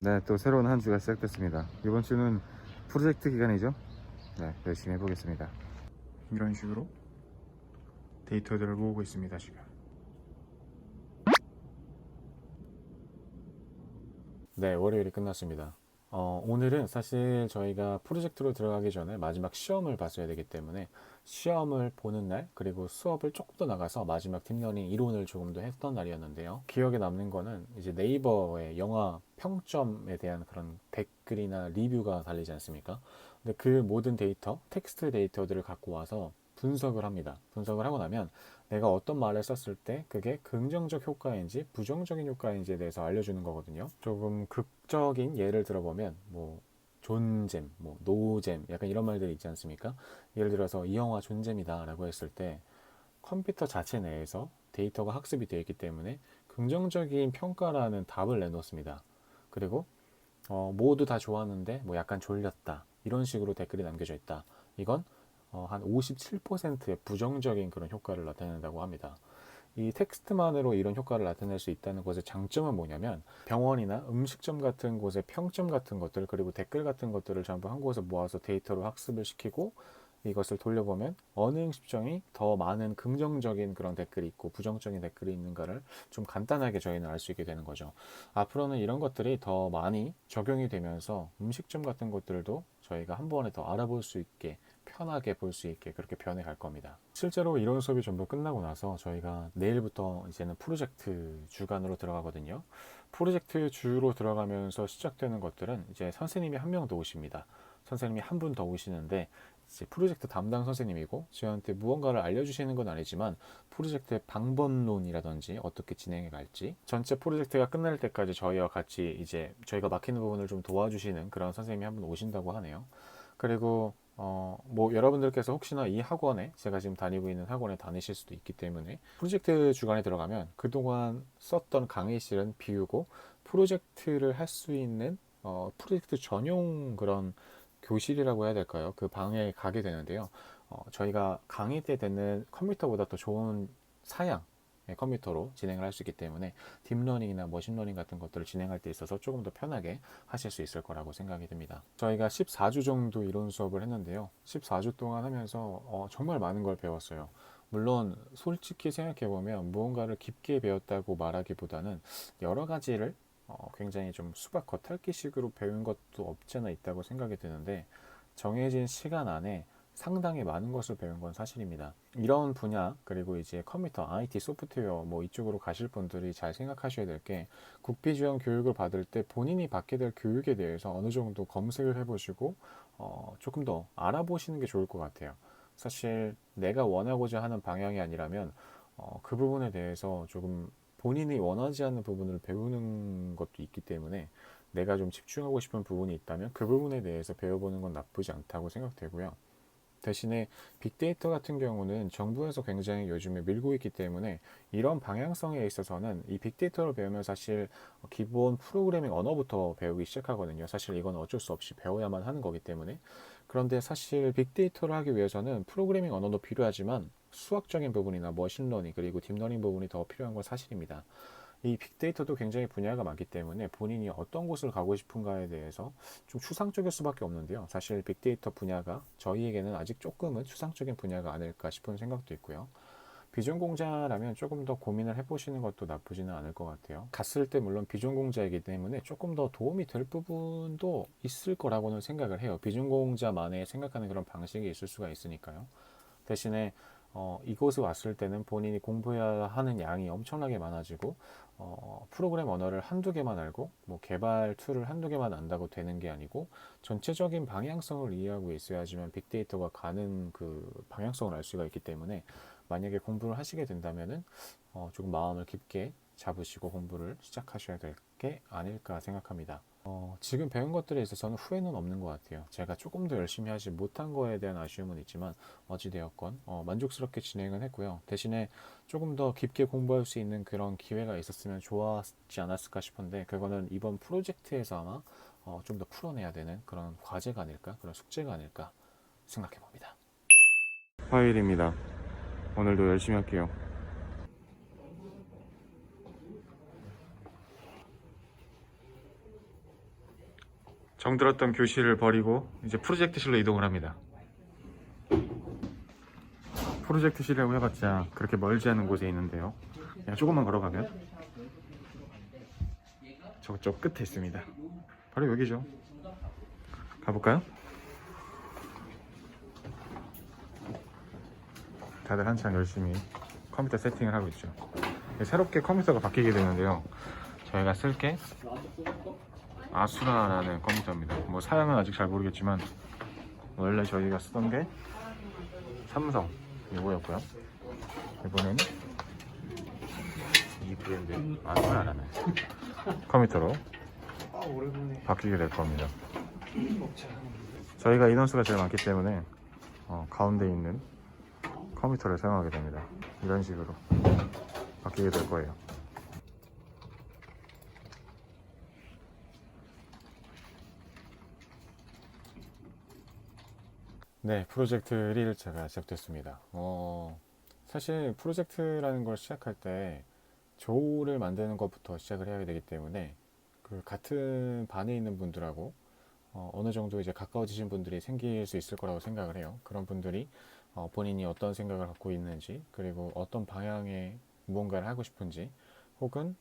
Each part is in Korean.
네, 또 새로운 한 주가 시작됐습니다. 이번 주는 프로젝트 기간이죠. 네, 열심히 해보겠습니다. 이런 식으로 데이터들을 모으고 있습니다, 지금. 네, 월요일이 끝났습니다. 오늘은 사실 저희가 프로젝트로 들어가기 전에 마지막 시험을 봤어야 되기 때문에 시험을 보는 날, 그리고 수업을 조금 더 나가서 마지막 딥러닝 이론을 조금 더 했던 날이었는데요. 기억에 남는 거는 이제 네이버의 영화 평점에 대한 그런 댓글이나 리뷰가 달리지 않습니까? 근데 그 모든 데이터, 텍스트 데이터들을 갖고 와서 분석을 합니다. 분석을 하고 나면 내가 어떤 말을 썼을 때 그게 긍정적 효과인지 부정적인 효과인지에 대해서 알려주는 거거든요. 조금 극적인 예를 들어보면 뭐 존잼, 뭐 노잼, 약간 이런 말들이 있지 않습니까? 예를 들어서 이 영화 존잼이다 라고 했을 때 컴퓨터 자체 내에서 데이터가 학습이 되어 있기 때문에 긍정적인 평가라는 답을 내놓습니다. 그리고 모두 다 좋았는데 뭐 약간 졸렸다 이런 식으로 댓글이 남겨져 있다. 이건 한 57%의 부정적인 그런 효과를 나타낸다고 합니다. 이 텍스트만으로 이런 효과를 나타낼 수 있다는 것의 장점은 뭐냐면 병원이나 음식점 같은 곳의 평점 같은 것들, 그리고 댓글 같은 것들을 전부 한 곳에 모아서 데이터로 학습을 시키고 이것을 돌려보면 어느 음식점이 더 많은 긍정적인 그런 댓글이 있고 부정적인 댓글이 있는가를 좀 간단하게 저희는 알 수 있게 되는 거죠. 앞으로는 이런 것들이 더 많이 적용이 되면서 음식점 같은 것들도 저희가 한 번에 더 알아볼 수 있게, 편하게 볼 수 있게 그렇게 변해갈 겁니다. 실제로 이론 수업이 전부 끝나고 나서 저희가 내일부터 이제는 프로젝트 주간으로 들어가거든요. 프로젝트 주로 들어가면서 시작되는 것들은 이제 선생님이 한 명 더 오십니다. 선생님이 한 분 더 오시는데 이제 프로젝트 담당 선생님이고 저희한테 무언가를 알려주시는 건 아니지만 프로젝트의 방법론이라든지 어떻게 진행해 갈지, 전체 프로젝트가 끝날 때까지 저희와 같이 이제 저희가 막히는 부분을 좀 도와주시는 그런 선생님이 한 분 오신다고 하네요. 그리고 뭐 여러분들께서 혹시나 이 학원에, 제가 지금 다니고 있는 학원에 다니실 수도 있기 때문에 프로젝트 주간에 들어가면 그동안 썼던 강의실은 비우고 프로젝트를 할 수 있는 프로젝트 전용 그런 교실이라고 해야 될까요? 그 방에 가게 되는데요. 저희가 강의 때 되는 컴퓨터보다 더 좋은 사양 컴퓨터로 진행을 할 수 있기 때문에 딥러닝이나 머신러닝 같은 것들을 진행할 때 있어서 조금 더 편하게 하실 수 있을 거라고 생각이 듭니다. 저희가 14주 정도 이론 수업을 했는데요. 14주 동안 하면서 정말 많은 걸 배웠어요. 물론 솔직히 생각해보면 무언가를 깊게 배웠다고 말하기보다는 여러 가지를 굉장히 좀 수박 겉핥기식으로 배운 것도 없지 않아 있다고 생각이 드는데 정해진 시간 안에 상당히 많은 것을 배운 건 사실입니다. 이런 분야, 그리고 이제 컴퓨터, IT, 소프트웨어 뭐 이쪽으로 가실 분들이 잘 생각하셔야 될 게 국비 지원 교육을 받을 때 본인이 받게 될 교육에 대해서 어느 정도 검색을 해보시고 조금 더 알아보시는 게 좋을 것 같아요. 사실 내가 원하고자 하는 방향이 아니라면 그 부분에 대해서 조금 본인이 원하지 않는 부분을 배우는 것도 있기 때문에 내가 좀 집중하고 싶은 부분이 있다면 그 부분에 대해서 배워보는 건 나쁘지 않다고 생각되고요. 대신에 빅데이터 같은 경우는 정부에서 굉장히 요즘에 밀고 있기 때문에 이런 방향성에 있어서는 이 빅데이터를 배우면 사실 기본 프로그래밍 언어부터 배우기 시작하거든요. 사실 이건 어쩔 수 없이 배워야만 하는 거기 때문에. 그런데 사실 빅데이터를 하기 위해서는 프로그래밍 언어도 필요하지만 수학적인 부분이나 머신러닝 그리고 딥러닝 부분이 더 필요한 건 사실입니다. 이 빅데이터도 굉장히 분야가 많기 때문에 본인이 어떤 곳을 가고 싶은가에 대해서 좀 추상적일 수밖에 없는데요. 사실 빅데이터 분야가 저희에게는 아직 조금은 추상적인 분야가 아닐까 싶은 생각도 있고요. 비전공자라면 조금 더 고민을 해보시는 것도 나쁘지는 않을 것 같아요. 갔을 때 물론 비전공자이기 때문에 조금 더 도움이 될 부분도 있을 거라고는 생각을 해요. 비전공자만의 생각하는 그런 방식이 있을 수가 있으니까요. 대신에 이곳에 왔을 때는 본인이 공부해야 하는 양이 엄청나게 많아지고 프로그램 언어를 한두 개만 알고 뭐 개발 툴을 한두 개만 안다고 되는 게 아니고 전체적인 방향성을 이해하고 있어야지만 빅데이터가 가는 그 방향성을 알 수가 있기 때문에 만약에 공부를 하시게 된다면은 조금 마음을 깊게 잡으시고 공부를 시작하셔야 될 게 아닐까 생각합니다. 지금 배운 것들에 있어서는 후회는 없는 것 같아요. 제가 조금 더 열심히 하지 못한 거에 대한 아쉬움은 있지만 어찌되었건 만족스럽게 진행은 했고요. 대신에 조금 더 깊게 공부할 수 있는 그런 기회가 있었으면 좋았지 않았을까 싶은데 그거는 이번 프로젝트에서 아마 좀 더 풀어내야 되는 그런 과제가 아닐까, 그런 숙제가 아닐까 생각해 봅니다. 화요일입니다. 오늘도 열심히 할게요. 정들었던 교실을 버리고 이제 프로젝트실로 이동을 합니다. 프로젝트실이라고 해봤자 그렇게 멀지 않은 곳에 있는데요. 그냥 조금만 걸어가면 저쪽 끝에 있습니다. 바로 여기죠. 가볼까요? 다들 한창 열심히 컴퓨터 세팅을 하고 있죠. 새롭게 컴퓨터가 바뀌게 되는데요. 저희가 쓸 게 아수라라는 컴퓨터입니다. 뭐 사양은 아직 잘 모르겠지만 원래 저희가 쓰던 게 삼성 이거였고요. 이번에는 이 브랜드 아수라라는 컴퓨터로 바뀌게 될 겁니다. 저희가 인원수가 제일 많기 때문에 가운데 있는 컴퓨터를 사용하게 됩니다. 이런 식으로 바뀌게 될 거예요. 네, 프로젝트 1일차가 시작됐습니다. 사실 프로젝트라는 걸 시작할 때 조를 만드는 것부터 시작을 해야 되기 때문에 그 같은 반에 있는 분들하고 어느 정도 이제 가까워지신 분들이 생길 수 있을 거라고 생각을 해요. 그런 분들이 본인이 어떤 생각을 갖고 있는지, 그리고 어떤 방향의 무언가를 하고 싶은지, 혹은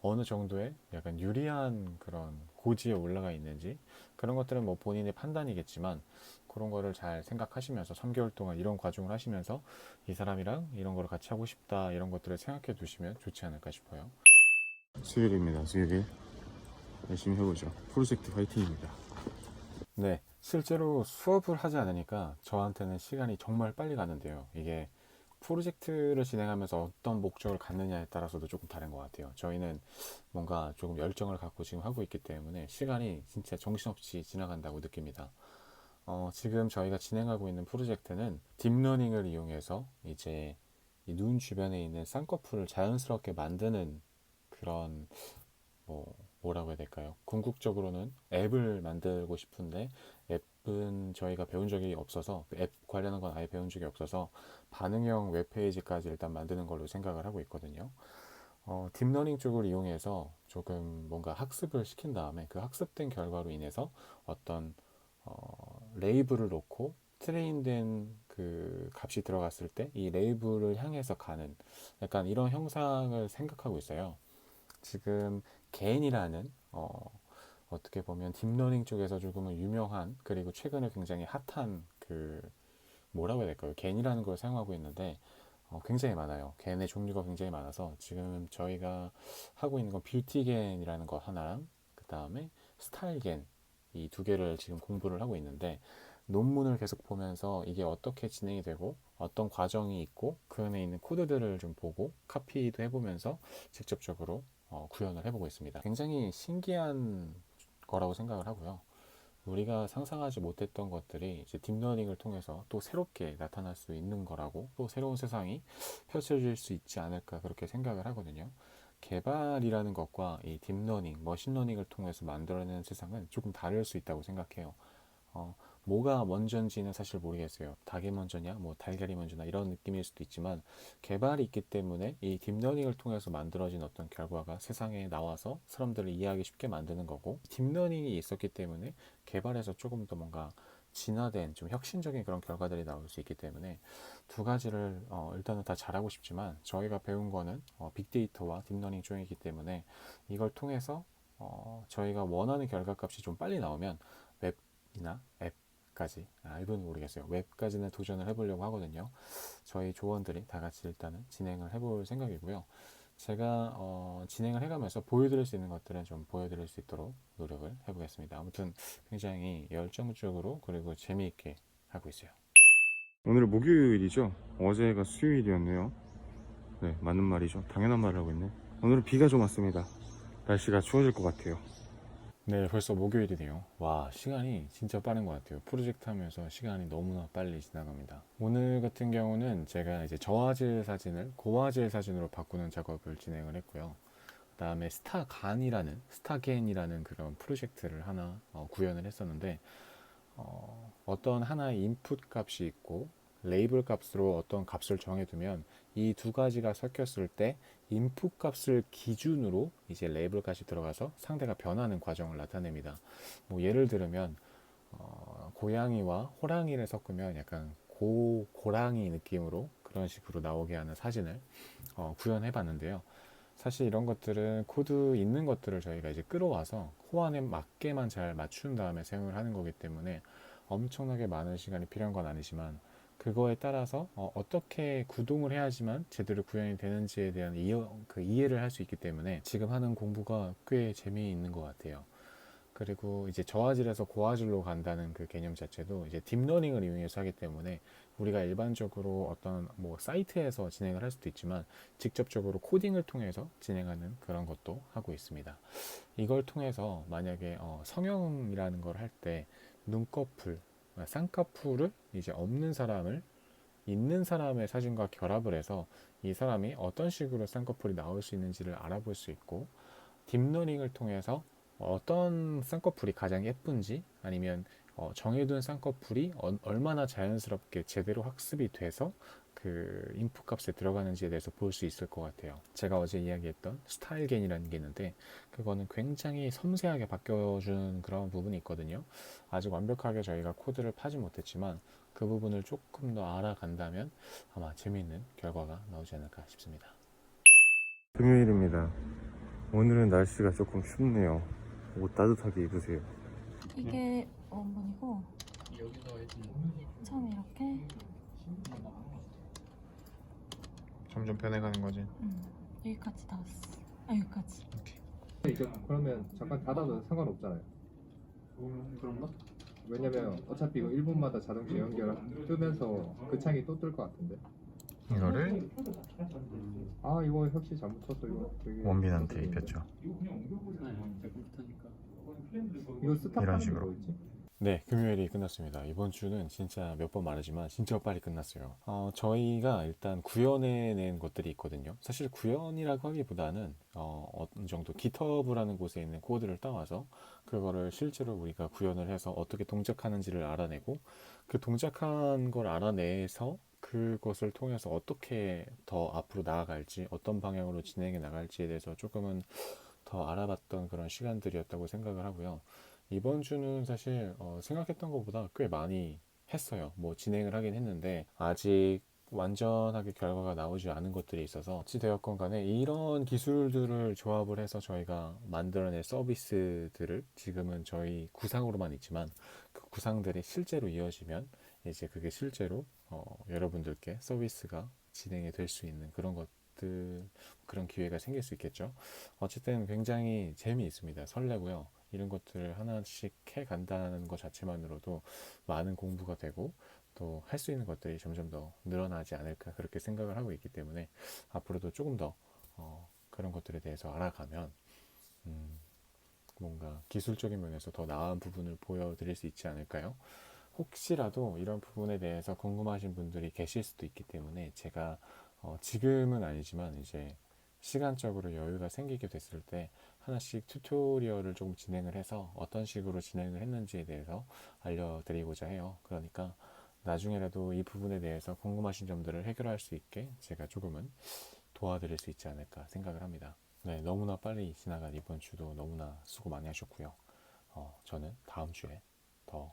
어느 정도의 약간 유리한 그런 고지에 올라가 있는지, 그런 것들은 뭐 본인의 판단이겠지만 그런 거를 잘 생각하시면서 3개월 동안 이런 과정을 하시면서 이 사람이랑 이런 거를 같이 하고 싶다, 이런 것들을 생각해 두시면 좋지 않을까 싶어요. 수요일입니다. 수요일 열심히 해보죠. 프로젝트 화이팅입니다. 네, 실제로 수업을 하지 않으니까 저한테는 시간이 정말 빨리 가는데요. 이게 프로젝트를 진행하면서 어떤 목적을 갖느냐에 따라서도 조금 다른 것 같아요. 저희는 뭔가 조금 열정을 갖고 지금 하고 있기 때문에 시간이 진짜 정신없이 지나간다고 느낍니다. 지금 저희가 진행하고 있는 프로젝트는 딥러닝을 이용해서 이제 이 눈 주변에 있는 쌍꺼풀을 자연스럽게 만드는 그런 뭐라고 해야 될까요? 궁극적으로는 앱을 만들고 싶은데 앱은 저희가 배운 적이 없어서 앱 관련한 건 아예 배운 적이 없어서 반응형 웹페이지까지 일단 만드는 걸로 생각을 하고 있거든요. 딥러닝 쪽을 이용해서 조금 뭔가 학습을 시킨 다음에 그 학습된 결과로 인해서 어떤 레이블을 놓고 트레인된 그 값이 들어갔을 때 이 레이블을 향해서 가는 약간 이런 형상을 생각하고 있어요. 지금 겐이라는 어떻게 보면 딥러닝 쪽에서 조금은 유명한, 그리고 최근에 굉장히 핫한 그 뭐라고 해야 될까요? 겐이라는 걸 사용하고 있는데 굉장히 많아요. 겐의 종류가 굉장히 많아서 지금 저희가 하고 있는 건 뷰티겐이라는 거 하나랑 그 다음에 스타일겐, 이 두 개를 지금 공부를 하고 있는데 논문을 계속 보면서 이게 어떻게 진행이 되고 어떤 과정이 있고 그 안에 있는 코드들을 좀 보고 카피도 해보면서 직접적으로 구현을 해보고 있습니다. 굉장히 신기한 거라고 생각을 하고요. 우리가 상상하지 못했던 것들이 이제 딥러닝을 통해서 또 새롭게 나타날 수 있는 거라고, 또 새로운 세상이 펼쳐질 수 있지 않을까 그렇게 생각을 하거든요. 개발이라는 것과 이 딥러닝, 머신러닝을 통해서 만들어내는 세상은 조금 다를 수 있다고 생각해요. 어, 뭐가 먼저인지는 사실 모르겠어요. 닭이 먼저냐, 뭐 달걀이 먼저나 이런 느낌일 수도 있지만 개발이 있기 때문에 이 딥러닝을 통해서 만들어진 어떤 결과가 세상에 나와서 사람들을 이해하기 쉽게 만드는 거고, 딥러닝이 있었기 때문에 개발에서 조금 더 뭔가 진화된 좀 혁신적인 그런 결과들이 나올 수 있기 때문에 두 가지를 일단은 다 잘하고 싶지만 저희가 배운 거는 빅데이터와 딥러닝 쪽이기 때문에 이걸 통해서 저희가 원하는 결과값이 좀 빨리 나오면 웹이나 앱까지, 앱은 모르겠어요. 웹까지는 도전을 해보려고 하거든요. 저희 조원들이 다 같이 일단은 진행을 해볼 생각이고요. 제가 진행을 해가면서 보여드릴 수 있는 것들은 좀 보여드릴 수 있도록 노력을 해보겠습니다. 아무튼 굉장히 열정적으로 그리고 재미있게 하고 있어요. 오늘은 목요일이죠. 어제가 수요일이었네요. 네, 맞는 말이죠. 당연한 말을 하고 있네. 오늘은 비가 좀 왔습니다. 날씨가 추워질 것 같아요. 네, 벌써 목요일이네요. 와, 시간이 진짜 빠른 것 같아요. 프로젝트 하면서 시간이 너무나 빨리 지나갑니다. 오늘 같은 경우는 제가 이제 저화질 사진을 고화질 사진으로 바꾸는 작업을 진행을 했고요. 그 다음에 스타겐이라는 그런 프로젝트를 하나 구현을 했었는데, 어떤 하나의 인풋 값이 있고, 레이블 값으로 어떤 값을 정해두면 이 두 가지가 섞였을 때 인풋 값을 기준으로 이제 레이블 값이 들어가서 상대가 변하는 과정을 나타냅니다. 뭐 예를 들면 고양이와 호랑이를 섞으면 약간 고랑이 느낌으로 그런 식으로 나오게 하는 사진을 구현해 봤는데요. 사실 이런 것들은 코드 있는 것들을 저희가 이제 끌어와서 호환에 맞게만 잘 맞춘 다음에 사용을 하는 거기 때문에 엄청나게 많은 시간이 필요한 건 아니지만 그거에 따라서 떻게 구동을 해야지만 제대로 구현이 되는지에 대한 이해를 할 수 있기 때문에 지금 하는 공부가 꽤 재미있는 것 같아요. 그리고 이제 저화질에서 고화질로 간다는 그 개념 자체도 이제 딥러닝을 이용해서 하기 때문에 우리가 일반적으로 어떤 뭐 사이트에서 진행을 할 수도 있지만 직접적으로 코딩을 통해서 진행하는 그런 것도 하고 있습니다. 이걸 통해서 만약에 성형이라는 걸 할 때 눈꺼풀, 쌍꺼풀을 이제 없는 사람을 있는 사람의 사진과 결합을 해서 이 사람이 어떤 식으로 쌍꺼풀이 나올 수 있는지를 알아볼 수 있고 딥러닝을 통해서 어떤 쌍꺼풀이 가장 예쁜지 아니면 정해둔 쌍꺼풀이 얼마나 자연스럽게 제대로 학습이 돼서 그 인풋 값에 들어가는지에 대해서 볼 수 있을 것 같아요. 제가 어제 이야기했던 스타일 겐이라는 게 있는데 그거는 굉장히 섬세하게 바뀌어주는 그런 부분이 있거든요. 아직 완벽하게 저희가 코드를 파지 못했지만 그 부분을 조금 더 알아간다면 아마 재미있는 결과가 나오지 않을까 싶습니다. 금요일입니다. 오늘은 날씨가 조금 춥네요. 옷 따뜻하게 입으세요. 이게 원본이고 처음 이렇게 점점 변해가는 거지. 여기까지 다 왔어. 아 여기까지. 이게 그러면 잠깐 닫아도 상관없잖아요. 그런가? 왜냐면 어차피 이거 1분마다 자동 재연결 뜨면서 그 창이 또 뜰 것 같은데. 이거를 아 이거 혁씨 잘못 쳤어 이거. 되게 원빈한테 입혔죠. 이거 스탑 이런 하는 게 식으로. 뭐였지? 네, 금요일이 끝났습니다. 이번 주는 진짜 몇 번 말하지만 진짜 빨리 끝났어요. 저희가 일단 구현해낸 것들이 있거든요. 사실 구현이라고 하기보다는 어느 정도 GitHub라는 곳에 있는 코드를 따와서 그거를 실제로 우리가 구현을 해서 어떻게 동작하는지를 알아내고 그 동작한 걸 알아내서 그것을 통해서 어떻게 더 앞으로 나아갈지 어떤 방향으로 진행해 나갈지에 대해서 조금은 더 알아봤던 그런 시간들이었다고 생각을 하고요. 이번 주는 사실 생각했던 것보다 꽤 많이 했어요. 뭐 진행을 하긴 했는데 아직 완전하게 결과가 나오지 않은 것들이 있어서 어찌 되었건 간에 이런 기술들을 조합을 해서 저희가 만들어낼 서비스들을 지금은 저희 구상으로만 있지만 그 구상들이 실제로 이어지면 이제 그게 실제로 여러분들께 서비스가 진행이 될 수 있는 그런 것들 그런 기회가 생길 수 있겠죠. 어쨌든 굉장히 재미있습니다. 설레고요. 이런 것들을 하나씩 해 간다는 것 자체만으로도 많은 공부가 되고 또 할 수 있는 것들이 점점 더 늘어나지 않을까 그렇게 생각을 하고 있기 때문에 앞으로도 조금 더 그런 것들에 대해서 알아가면 뭔가 기술적인 면에서 더 나은 부분을 보여드릴 수 있지 않을까요? 혹시라도 이런 부분에 대해서 궁금하신 분들이 계실 수도 있기 때문에 제가 지금은 아니지만 이제 시간적으로 여유가 생기게 됐을 때 하나씩 튜토리얼을 조금 진행을 해서 어떤 식으로 진행을 했는지에 대해서 알려드리고자 해요. 그러니까 나중에라도 이 부분에 대해서 궁금하신 점들을 해결할 수 있게 제가 조금은 도와드릴 수 있지 않을까 생각을 합니다. 네, 너무나 빨리 지나간 이번 주도 너무나 수고 많이 하셨고요. 저는 다음 주에 더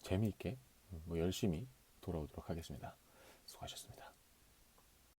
재미있게 뭐 열심히 돌아오도록 하겠습니다. 수고하셨습니다.